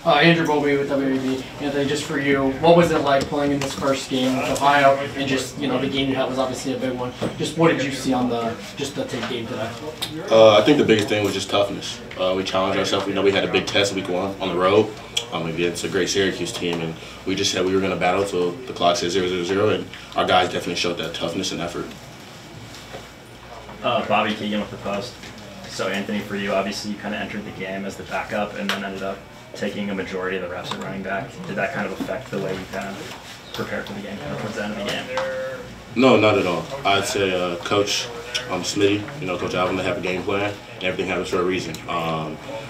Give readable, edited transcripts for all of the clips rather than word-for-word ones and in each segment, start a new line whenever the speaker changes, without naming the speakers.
Andrew Bobby with WAB. Anthony, just for you, what was it like playing in this first game with Ohio? And just, the game you had was obviously a big one. Just what did you see on the game today?
I think the biggest thing was just toughness. We challenged ourselves. We know we had a big test week 1 on the road against a great Syracuse team, and we just said we were going to battle till the clock said 0-0, and our guys definitely showed that toughness and effort.
Bobby Keegan with the Post. So Anthony, for you, obviously you kind of entered the game as the backup and then ended up taking a majority of the reps at running back. Did that kind of affect the way you kind of prepared for the game towards the end of the game?
No, not at all. I'd say Coach Smitty, Coach Albin, they have a game plan, and everything happens for a reason.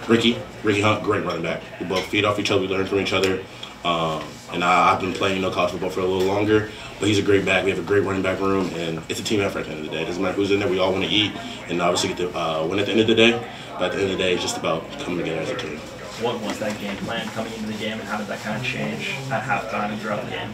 Ricky Hunt, great running back. We both feed off each other, we learn from each other. And I've been playing, college football for a little longer, but he's a great back. We have a great running back room, and it's a team effort at the end of the day. It doesn't matter who's in there. We all want to eat and obviously get to win at the end of the day. But at the end of the day, it's just about coming together as a team.
What was that game plan coming into the game, and how did that kind of change at halftime and throughout the game?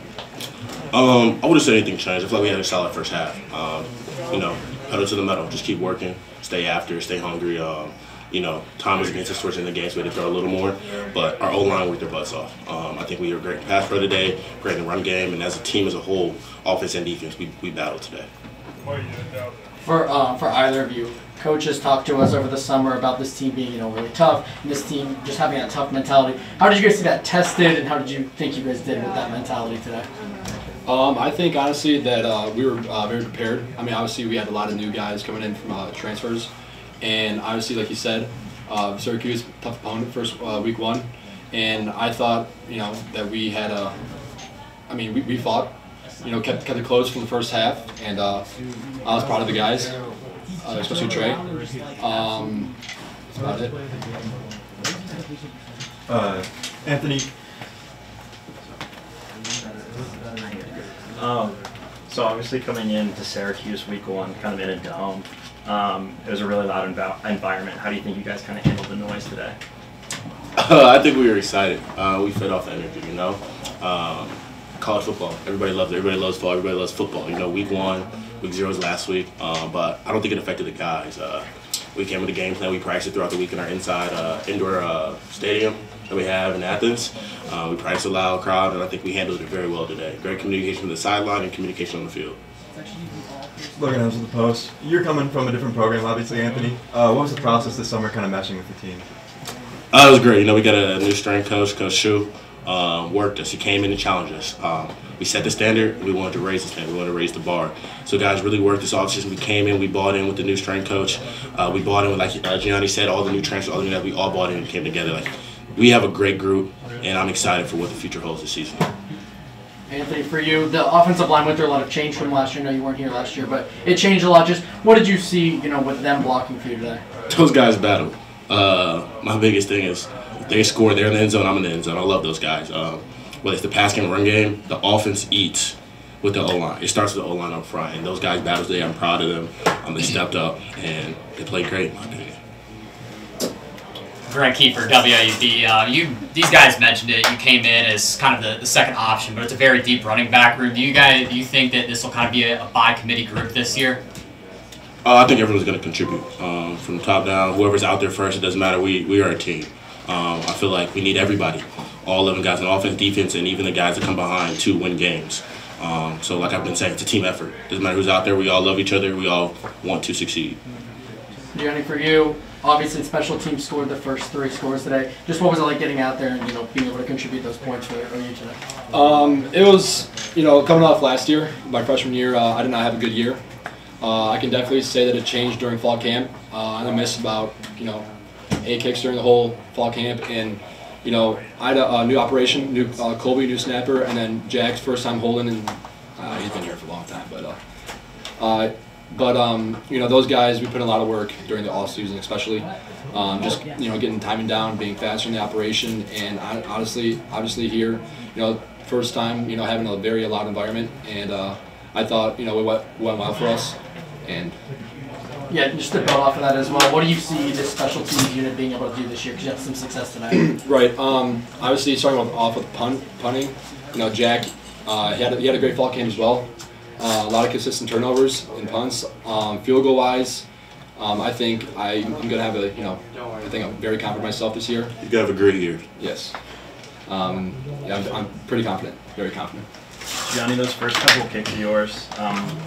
I wouldn't say anything changed. I feel like we had a solid first half. Pedal to the metal, just keep working, stay after, stay hungry. Time was against us towards the end of the game, so we had to throw a little more. But our O-line worked their butts off. I think we were great in pass pro today, great in run game, and as a team as a whole, offense and defense, we battled today.
For either of you, coaches talked to us over the summer about this team being really tough, and this team just having that tough mentality. How did you guys see that tested, and how did you think you guys did with that mentality today?
I think honestly that we were very prepared. I mean, obviously we had a lot of new guys coming in from transfers. And obviously, like you said, Syracuse, tough opponent first week 1, and I thought that we had we fought, kept it close for the first half, and I was proud of the guys, especially Trey. That's about it.
Anthony.
So obviously coming into Syracuse week 1, kind of in a dome. It was a really loud environment. How do you think you guys kind of handled the noise today?
I think we were excited. We fed off the energy, College football, everybody loves it. Everybody loves football. Everybody loves football. Week 1, week 0 was last week, but I don't think it affected the guys. We came with a game plan. We practiced throughout the week in our indoor stadium that we have in Athens. We practiced a loud crowd, and I think we handled it very well today. Great communication from the sideline and communication on the field.
Logan Helms with the Post. You're coming from a different program, obviously, Anthony. What was the process this summer kind of meshing with the team?
It was great. We got a new strength coach, Coach Shu, worked us. He came in and challenged us. We set the standard. We wanted to raise the standard. We wanted to raise the bar. So guys really worked this offseason. We came in. We bought in with the new strength coach. We bought in with, like Gianni said, all the new transfers, all the new guys. We all bought in and came together. We have a great group, and I'm excited for what the future holds this season.
Anthony, for you, the offensive line went through a lot of change from last year. I know you weren't here last year, but it changed a lot. Just what did you see, with them blocking for you today?
Those guys battle. My biggest thing is if they score, they're in the end zone, I'm in the end zone. I love those guys. Whether it's the pass game, run game, the offense eats with the O-line. It starts with the O-line up front, and those guys battle today. I'm proud of them. They stepped up, and they played great, in my opinion.
Grant Kiefer, WAB. These guys mentioned it. You came in as kind of the second option, but it's a very deep running back room. Do you think that this will kind of be a by committee group this year?
I think everyone's going to contribute from top down. Whoever's out there first, it doesn't matter. We are a team. I feel like we need everybody, all 11 guys on offense, defense, and even the guys that come behind to win games. So like I've been saying, it's a team effort. Doesn't matter who's out there. We all love each other. We all want to succeed.
Gianni, for you, obviously special teams scored the first 3 scores today. Just what was it like getting out there and being able to contribute those points for you today?
It was coming off last year, my freshman year. I did not have a good year. I can definitely say that it changed during fall camp. I missed about 8 kicks during the whole fall camp, and I had a new operation, new Colby, new snapper, and then Jack's first time holding, and he's been here for a long time, but those guys, we put in a lot of work during the off season, especially just getting timing down, being faster in the operation, and obviously here, first time having a very loud environment, and I thought it went well for us, and
yeah, just to build off of that as well, what do you see this special teams unit being able to do this year? Because you had some success tonight.
Right. Obviously, starting off with punting, Jack, he had a great fall camp as well. A lot of consistent turnovers and punts. Field goal wise, I think I'm gonna have I'm very confident in myself this year.
You're gonna have a great year.
Yes. Yeah, I'm pretty confident, very confident.
Gianni, those first couple of kicks of yours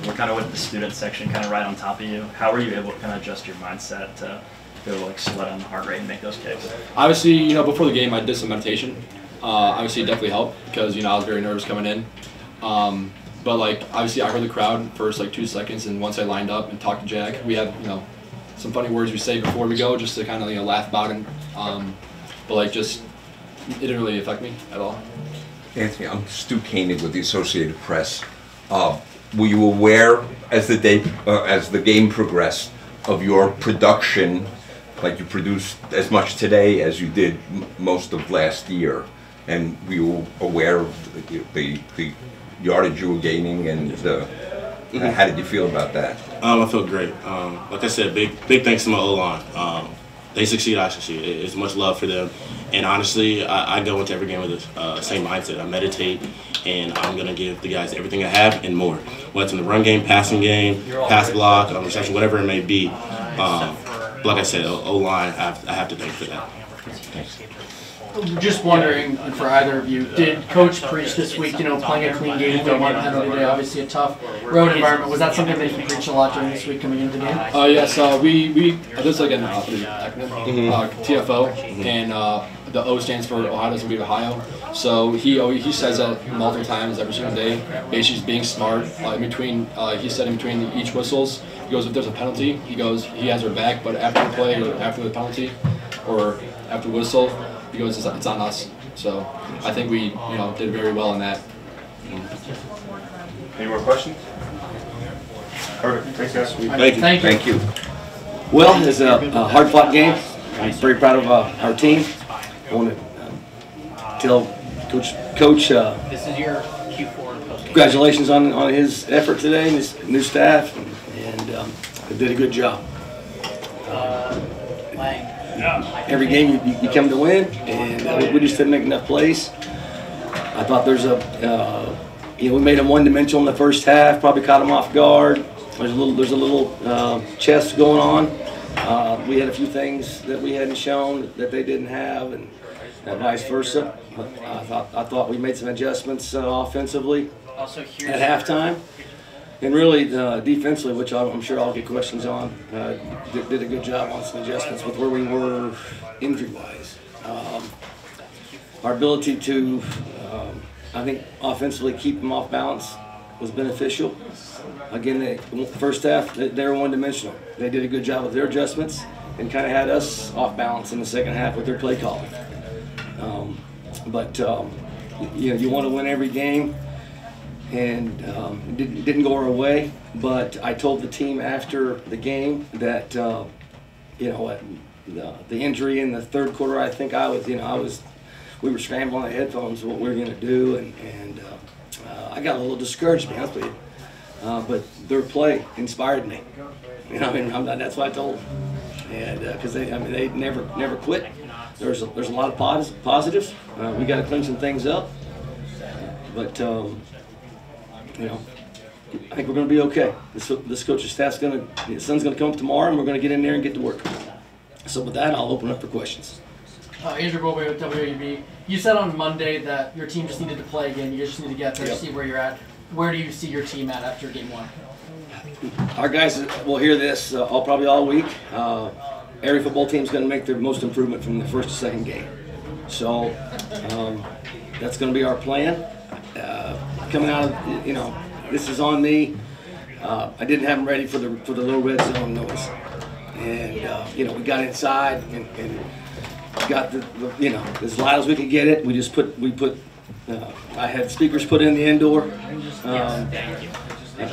were kind of with the student section kind of right on top of you. How were you able to kind of adjust your mindset to be able to like slow down the heart rate and make those kicks?
Obviously, you know, before the game, I did some meditation. Obviously, it definitely helped because, you know, I was very nervous coming in. But like, obviously, I heard the crowd first like 2 seconds, and once I lined up and talked to Jack, we had, you know, some funny words we say before we go, just to kind of, you know, laugh about it. But like, just it didn't really affect me at all.
Anthony, I'm Stu Koenig with the Associated Press. Were you aware as the game progressed of your production, like you produced as much today as you did most of last year, and were you aware of the yardage you were gaining, and how did you feel about that?
I felt great. Like I said, big thanks to my O-line. They succeed, I succeed. It's much love for them. And honestly, I go into every game with the same mindset. I meditate, and I'm going to give the guys everything I have and more. Whether it's in the run game, passing game, pass block, reception, whatever it may be. But like I said, O-line, I have to thank for that.
Thanks.
Just wondering, for either of you, did Coach preach this week, you know, playing a clean game, don't want penalty day, obviously a tough road environment. Was that something that he preached a lot during this week coming into the game?
Yes, we this like an acronym, TFO, and the O stands for Ohio doesn't beat Ohio. So he says that multiple times every single day, basically being smart. In between, he said in between each whistles, he goes, if there's a penalty, he goes, he has our back, but after the play or after the penalty or after the whistle, he goes, it's on us. So I think we, you know, did very well in that.
Any more questions? Perfect. Thanks, guys.
Thank you.
Well, it's a hard-fought game. I'm very proud of our team. I want to tell Coach
This is your Q4 post-game.
Congratulations on his effort today and his new staff, and they did a good job. Every game you come to win, and we just didn't make enough plays. I thought there's you know, we made them one-dimensional in the first half, probably caught them off guard. There's a little chess going on. We had a few things that we hadn't shown that they didn't have, and vice versa. But I thought we made some adjustments offensively at halftime. And really, defensively, which I'm sure I'll get questions on, did a good job on some adjustments with where we were injury-wise. Our ability to, I think, offensively keep them off balance was beneficial. Again, the first half, they were one-dimensional. They did a good job with their adjustments and kind of had us off balance in the second half with their play calling. You know, you want to win every game. And it didn't go our way, but I told the team after the game that you know, the injury in the third quarter, I think we were scrambling the headphones what we were going to do, and I got a little discouraged, to be honest with you. But their play inspired me. You know, that's what I told them, and because they never quit. There's a lot of positives. We got to clean some things up, but. You know, I think we're going to be okay. This coaching staff's the sun's going to come up tomorrow, and we're going to get in there and get to work. So with that, I'll open up for questions.
Andrew Bowman with WAB. You said on Monday that your team just needed to play again. You just need to get there, see where you're at. Where do you see your team at after game one?
Our guys will hear this probably all week. Every football team's going to make their most improvement from the first to second game. So that's going to be our plan. Coming out of, you know, this is on me. I didn't have them ready for the little red zone noise, and you know, we got inside and got the you know, as loud as we could get it. I had speakers put in the indoor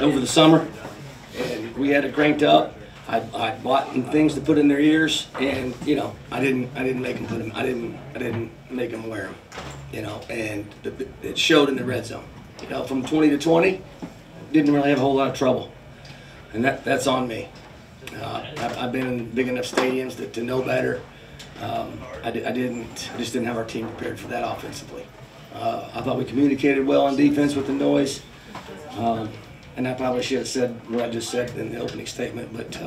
over the summer, and we had it cranked up. I bought them things to put in their ears, and you know, I didn't make them put them. I didn't make them wear them, you know, and it showed in the red zone. You know, from 20 to 20, didn't really have a whole lot of trouble, and that's on me. I've been in big enough stadiums to know better. I just didn't have our team prepared for that offensively. I thought we communicated well on defense with the noise, and I probably should have said what I just said in the opening statement, but.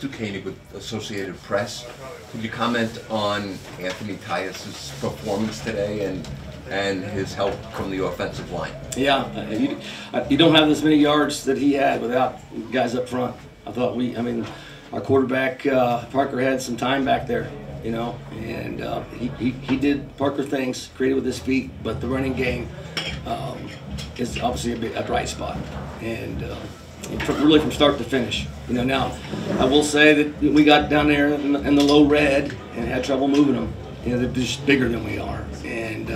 Stu Koenig with Associated Press. Could you comment on Anthony Tyus' performance today and his help from the offensive line?
Yeah, you don't have as many yards that he had without guys up front. I thought our quarterback Parker had some time back there, you know, and he did Parker things, created with his feet, but the running game is obviously a bright spot, and really from start to finish. You know, now I will say that we got down there in the low red and had trouble moving them. You know, they're just bigger than we are, and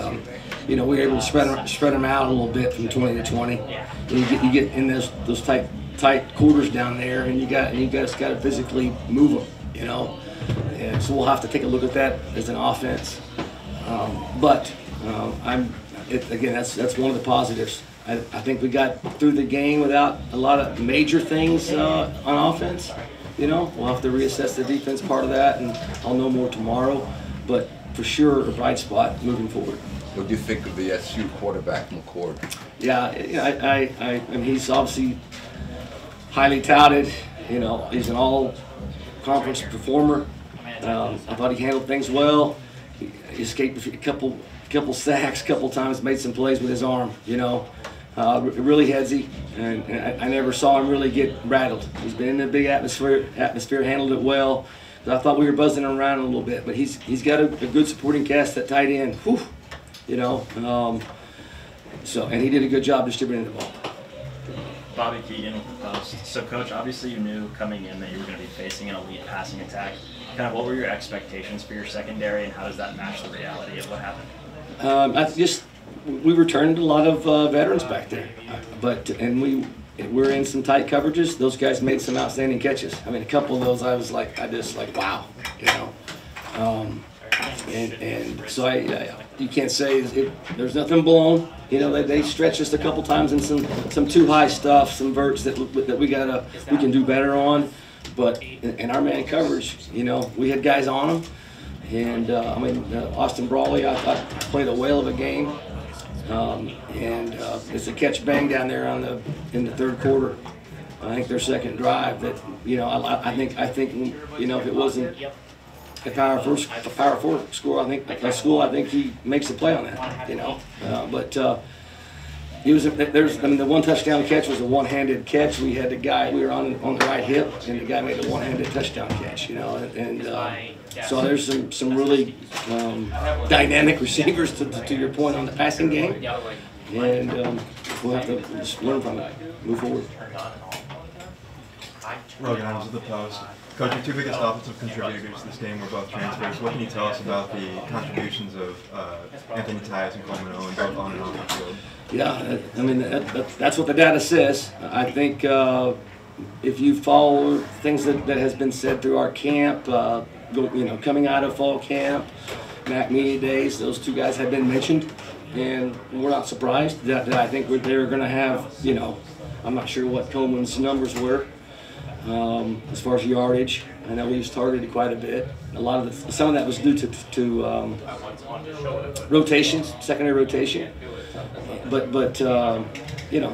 you know, we were able to spread them out a little bit from 20 to 20. And you get in those tight quarters down there, and you guys got to physically move them. You know, and so we'll have to take a look at that as an offense. Again, that's one of the positives. I think we got through the game without a lot of major things on offense. You know, we'll have to reassess the defense part of that, and I'll know more tomorrow. But for sure, a bright spot moving forward.
What do you think of the SU quarterback, McCord?
Yeah, I mean, he's obviously highly touted. You know, he's an all-conference performer. I thought he handled things well. He escaped a couple sacks, a couple times, made some plays with his arm. You know. Really headsy, and I never saw him really get rattled. He's been in a big atmosphere, handled it well. I thought we were buzzing him around a little bit, but he's got a good supporting cast, that tight end. Whew, you know, and he did a good job distributing the ball.
Bobby Keegan with the Post. So, Coach, obviously you knew coming in that you were going to be facing an elite passing attack. Kind of what were your expectations for your secondary, and how does that match the reality of what happened?
We returned a lot of veterans back there, and we're in some tight coverages. Those guys made some outstanding catches. I mean, a couple of those I just wow, you know. And so you can't say there's nothing blown. You know, they stretched us a couple times in some too high stuff, some verts that we can do better on. But in our man coverage, you know, we had guys on them. And Austin Brawley, I thought played a whale of a game. It's a catch bang down there in the third quarter. I think their second drive that, you know, I think you know, if it wasn't a Power 4 score, I think he makes a play on that, you know. The one touchdown catch was a one-handed catch. We had we were on the right hip, and the guy made a one-handed touchdown catch, you know. So there's some really dynamic receivers to your point on the passing game, and we'll have to just learn from it, move forward.
Logan Adams with the Post. Coach, your two biggest offensive contributors this game were both transfers. What can you tell us about the contributions of Anthony Tyus and Coleman Owen, both on and off the field?
Yeah, I mean, that's what the data says. I think if you follow things that has been said through our camp, you know, coming out of fall camp, MAC media days, those two guys have been mentioned, and we're not surprised that I think they're going to have, you know, I'm not sure what Coleman's numbers were as far as yardage. I know he was targeted quite a bit. Some of that was due to rotations, secondary rotation. But you know,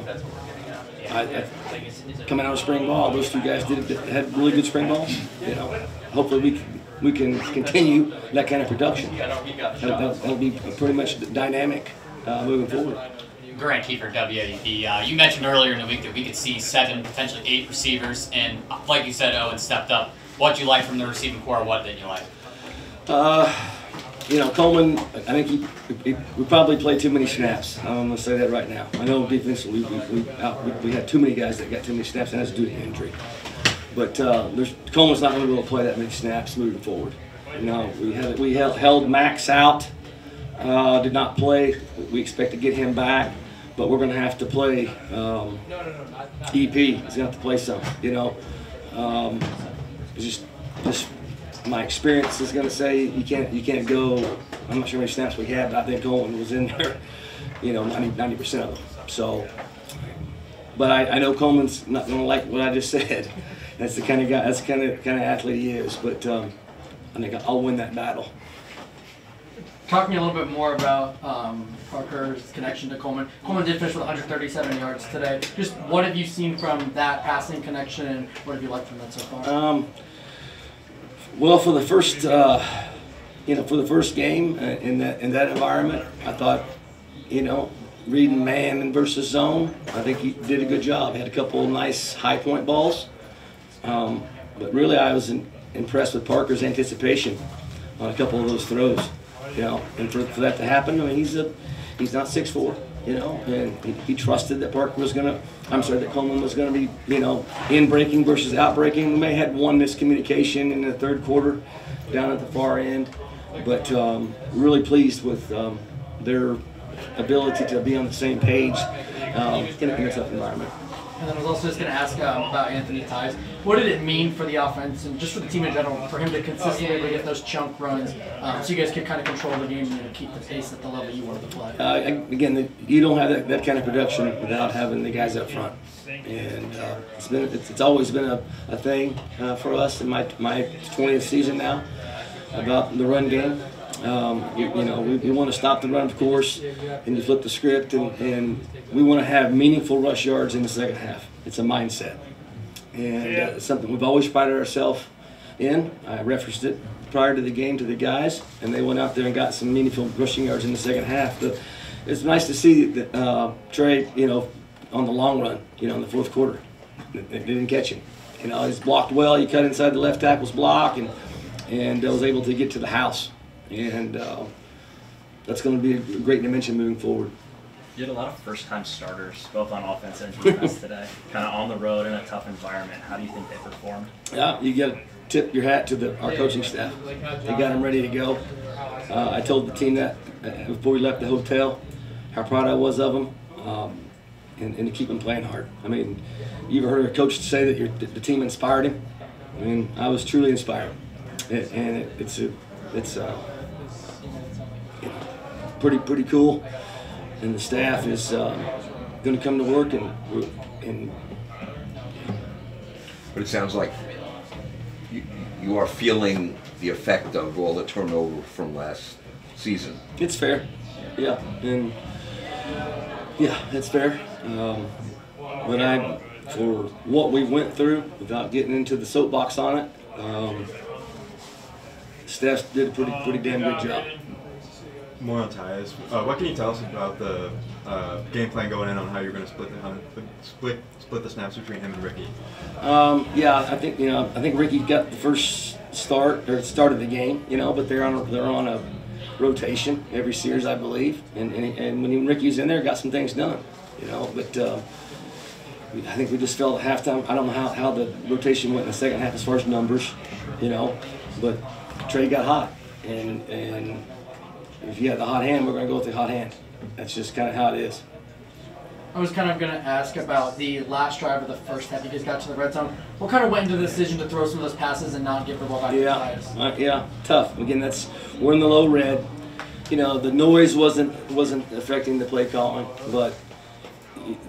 coming out of spring ball, those two guys had really good spring balls. You know, hopefully we can continue that kind of production. That'll be pretty much dynamic moving forward.
Grant Kiefer, WADP. You mentioned earlier in the week that we could see 7, potentially 8 receivers, and like you said, Owen stepped up. What you like from the receiving core, or what didn't you like?
You know, Coleman, I think we probably played too many snaps. I'm going to say that right now. I know defensively we had too many guys that got too many snaps, and that's due to injury. But Coleman's not going to be able to play that many snaps moving forward. You know, we held Max out, did not play. We expect to get him back, but we're going to have to play EP. He's going to have to play some. You know, just my experience is going to say you can't go. I'm not sure how many snaps we had, but I think Coleman was in there. You know, 90% of them. So, but I know Coleman's not going to like what I just said. That's the kind of guy. That's the kind of athlete he is. But I think I'll win that battle.
Talk to me a little bit more about Parker's connection to Coleman. Coleman did finish with 137 yards today. Just what have you seen from that passing connection, and what have you liked from that so far?
Well, for the first, for the first game in that environment, I thought, reading man versus zone, I think he did a good job. He had a couple of nice high point balls, but really I was impressed with Parker's anticipation on a couple of those throws. And for that to happen, I mean, he's not 6'4", and he trusted that that Coleman was gonna be, in breaking versus out breaking. We may have had one miscommunication in the third quarter down at the far end, but really pleased with their ability to be on the same page in a tough environment.
And then I was also just going to ask about Anthony Tyus. What did it mean for the offense and just for the team in general for him to consistently get those chunk runs so you guys could kind of control the game and keep the pace at the level you wanted to play?
Again, you don't have that kind of production without having the guys up front. And it's always been a thing for us in my 20th season now about the run game. We want to stop the run, of course, and you flip the script, and we want to have meaningful rush yards in the second half. It's a mindset, and it's something we've always prided ourselves in. I referenced it prior to the game to the guys, and they went out there and got some meaningful rushing yards in the second half. But it's nice to see that Trey, on the long run, in the fourth quarter, they didn't catch him. He's blocked well. He cut inside the left tackle's block, and was able to get to the house. And that's going to be a great dimension moving forward.
You had a lot of first-time starters, both on offense and defense today, kind of on the road in a tough environment. How do you think they performed?
Yeah, you got to tip your hat to our coaching staff. They got them ready to go. I told the team that before we left the hotel, how proud I was of them, and to keep them playing hard. I mean, you ever heard a coach say that the team inspired him? I mean, I was truly inspired, and it's pretty cool, and the staff is going to come to work and.
But it sounds like you are feeling the effect of all the turnover from last season.
It's fair, yeah, and it's fair. But for what we went through, without getting into the soapbox on it, staff did a pretty damn good job.
More on Tyus. What can you tell us about the game plan going in on how you're going to split the snaps between him and Ricky?
I think Ricky got the first started the game, but they're on a rotation every series, I believe, and when Ricky's in there, got some things done, But I think we just felt at halftime. I don't know how the rotation went in the second half as far as numbers, but Trey got hot, and if you have the hot hand, we're going to go with the hot hand. That's just kind of how it is.
I was kind of going to ask about the last drive of the first half. You guys got to the red zone. What kind of went into the decision to throw some of those passes and not give the ball back to Tyus?
Tough. Again, we're in the low red. The noise wasn't affecting the play calling, but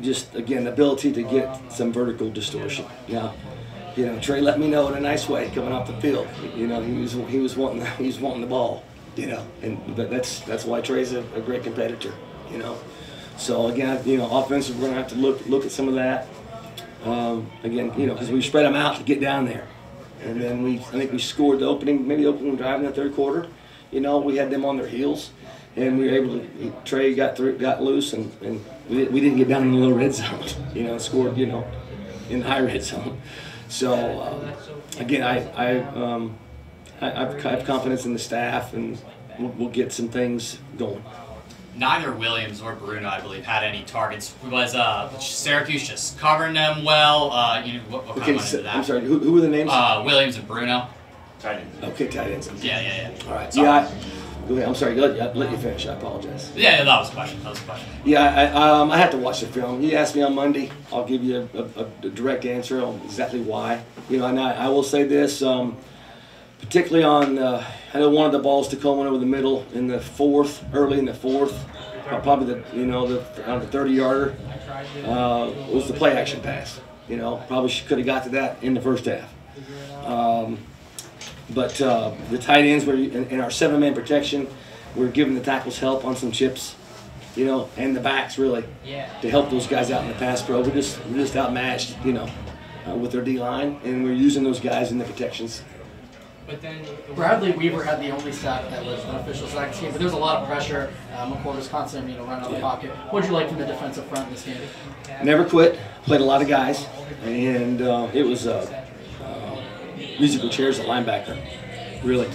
just again the ability to get some vertical distortion. Trey let me know in a nice way coming off the field. He was wanting the ball. But that's why Trey's a great competitor. So again, offensive, we're gonna have to look at some of that. Again, because we spread them out to get down there, and then I think we scored the opening drive in the third quarter. We had them on their heels, and we were able to. Trey got loose, and we didn't get down in the low red zone. Scored in the high red zone. So again, I have confidence in the staff, and we'll get some things going.
Neither Williams or Bruno, I believe, had any targets. Was Syracuse just covering them well? What kind of went into that?
I'm sorry, who were the names?
Williams and Bruno.
Tight ends.
Okay, tight ends.
Yeah.
All right. Sorry. Go ahead. I'm sorry. Let you finish. I apologize.
Yeah, that was a question.
Yeah, I have to watch the film. You asked me on Monday. I'll give you a direct answer on exactly why. And I will say this. Particularly on, I know one of the balls to Coleman over the middle in the early in the fourth, probably the 30-yarder, was the play action pass. Probably could have got to that in the first half. But the tight ends were in our 7-man protection. We're giving the tackles help on some chips, and the backs really to help those guys out in the pass pro. We're just outmatched, with their D line, and we're using those guys in the protections.
Bradley Weaver had the only sack that was an official sack this game, but there was a lot of pressure. McCord was constantly, running out of the pocket. What did you like from the defensive front in this game?
Never quit. Played a lot of guys, and it was musical chairs at linebacker. Really,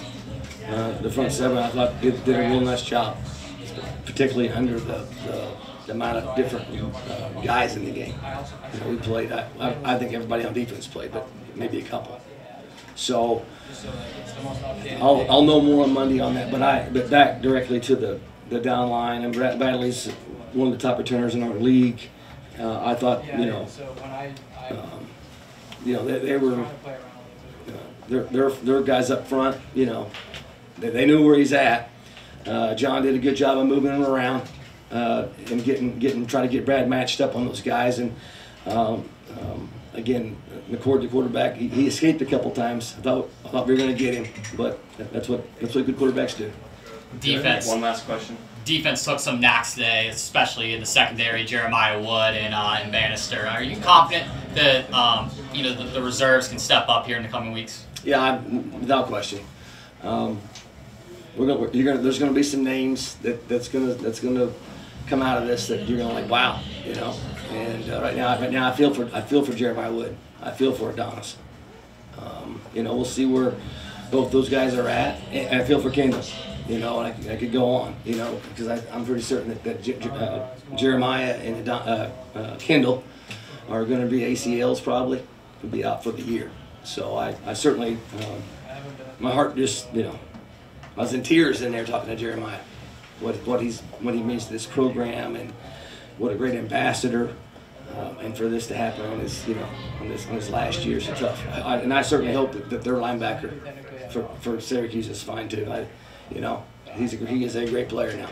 the front seven I thought did a real nice job, particularly under the amount of different guys in the game. We played. I think everybody on defense played, but maybe a couple. So I'll know more on Monday on that. But back directly to the down line, and Bradley's one of the top returners in our league. I thought they were their guys up front. They knew where he's at. John did a good job of moving him around and trying to get Brad matched up on those guys. And again, McCord, the quarterback, he escaped a couple times. I thought we were going to get him, but that's what good quarterbacks do.
Defense.
One last question.
Defense took some knocks today, especially in the secondary, Jeremiah Wood and Bannister. Are you confident that the reserves can step up here in the coming weeks?
Yeah, without question. There's going to be some names that's going to come out of this that you're going to like, wow, And right now I feel for Jeremiah Wood. I feel for Adonis. We'll see where both those guys are at. And I feel for Kendall. And I could go on. Because I'm pretty certain that Jeremiah and Kendall are going to be ACLs probably, to be out for the year. So I certainly, my heart just, I was in tears in there talking to Jeremiah. What he means to this program, and what a great ambassador, and for this to happen on his last year is so tough. And I certainly hope that their linebacker for Syracuse is fine too. He is a great player now.